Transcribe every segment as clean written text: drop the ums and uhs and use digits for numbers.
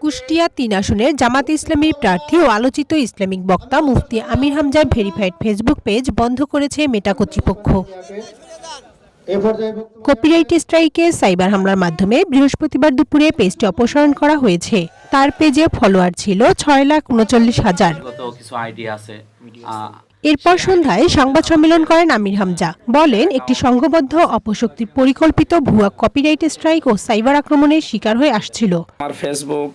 কুষ্টিয়া ৩ আসনের জামাতে ইসলামীর প্রার্থী ও আলোচিত ইসলামিক বক্তা মুফতি আমির হামজার ভেরিফাইড ফেসবুক পেজ বন্ধ করেছে মেটা কর্তৃপক্ষ। কপিরাইট স্ট্রাইকে সাইবার হামলার মাধ্যমে বৃহস্পতিবার দুপুরে পেজটি অপসারণ করা হয়েছে। তার পেজে ফলোয়ার ছিল ৬,৩৯,০০০। এরপর সন্ধ্যায় সংবাদ সম্মেলন করেন আমির হামজা, বলেন একটি সংঘবদ্ধ অপশক্তির পরিকল্পিত ভুয়া কপিরাইট স্ট্রাইক ও সাইবার আক্রমণের শিকার হয়ে আসছিল। আমার ফেসবুক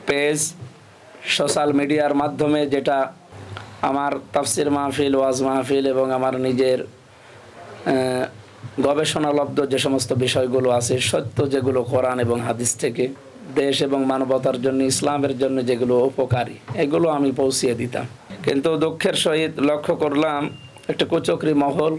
পেজ সোশ্যাল মিডিয়ার মাধ্যমে যেটা আমার তাফসির মাহফিল, ওয়াজ মাহফিল এবং আমার নিজের গবেষণালব্ধ যে সমস্ত বিষয়গুলো আছে, সত্য যেগুলো কোরআন এবং হাদিস থেকে দেশ এবং মানবতার জন্য, ইসলামের জন্য যেগুলো উপকারী, এগুলো আমি পৌঁছিয়ে দিতাম। কিন্তু দুঃখের সহিত লক্ষ্য করলাম একটা কুচক্রী মহল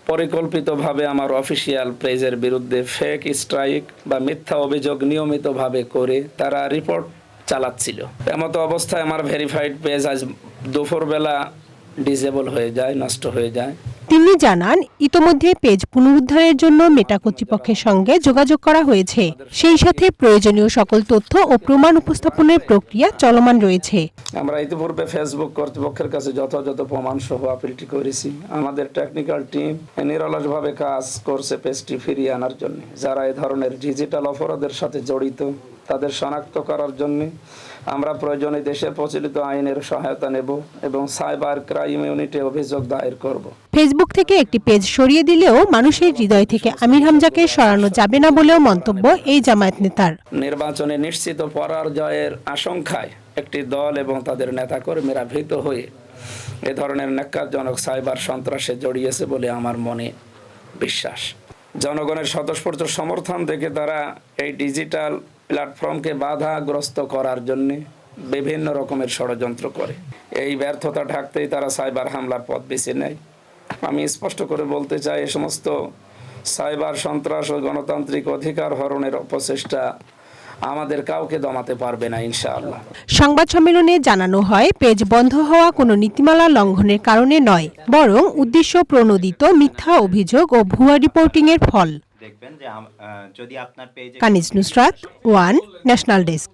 পরিকল্পিতভাবে আমার অফিসিয়াল পেজের বিরুদ্ধে ফেক স্ট্রাইক বা মিথ্যা অভিযোগ নিয়মিতভাবে করে তারা রিপোর্ট চালাচ্ছিল। এমতো অবস্থায় আমার ভেরিফাইড পেজ আজ দুপুরবেলা ডিসেবল হয়ে যায়, নষ্ট হয়ে যায়। তিনি জানান, ইতোমধ্যে পেজ পুনরুদ্ধারের জন্য মেটা কর্তৃপক্ষের সঙ্গে যোগাযোগ করা হয়েছে। সেই সাথে প্রয়োজনীয় সকল তথ্য ও প্রমাণ উপস্থাপনের প্রক্রিয়া চলমান রয়েছে। আমরা ইতিপূর্বে ফেসবুক কর্তৃপক্ষের কাছে যথাযথ প্রমাণ সহ আপিলটি করেছি। আমাদের টেকনিক্যাল টিম নিরলসভাবে কাজ করছে পেজটি ফিরিয়ে আনার জন্য। যারা এই ধরনের ডিজিটাল অপরাধের সাথে জড়িত তাদের শনাক্ত করার জন্য আমরা প্রয়োজনে দেশের প্রচলিত আইনের সহায়তা নেব এবং সাইবার ক্রাইম ইউনিটে অভিযোগ দায়ের করব। ফেসবুক থেকে একটি পেজ সরিয়ে দিলেও মানুষের হৃদয় থেকে আমির হামজাকে সরানো যাবে না বলেও মন্তব্য এই জামায়াত নেতার। নির্বাচনে নিশ্চিত পরাজয়ের আশঙ্কায় একটি দল এবং তাদের নেতাকর্মীরা ভীত হয়ে এ ধরনের ন্যাক্কারজনক সাইবার সন্ত্রাসে জড়িয়েছে বলে আমার মনে বিশ্বাস। জনগণের স্বতঃস্ফূর্ত সমর্থন থেকে তারা এই ডিজিটাল প্ল্যাটফর্মকে বাধাগ্রস্ত করার জন্য বিভিন্ন রকমের ষড়যন্ত্র করে। এই ব্যর্থতা ঢাকতেই তারা সাইবার হামলার পথ বেছে নেয়। আমি স্পষ্ট করে বলতে চাই, এই সমস্ত সাইবার সন্ত্রাস ও গণতান্ত্রিক অধিকার হরণের অপচেষ্টা আমাদের কাউকে দমাতে পারবে না ইনশাআল্লাহ। সংবাদ সম্মেলনে জানানো হয়, পেজ বন্ধ হওয়া কোনো নীতিমালা লঙ্ঘনের কারণে নয়, বরং উদ্দেশ্য প্রণোদিত মিথ্যা অভিযোগ ও ভুয়া রিপোর্টিং এর ফল। কানিজ নুসরাত, ওয়ান ন্যাশনাল ডেস্ক।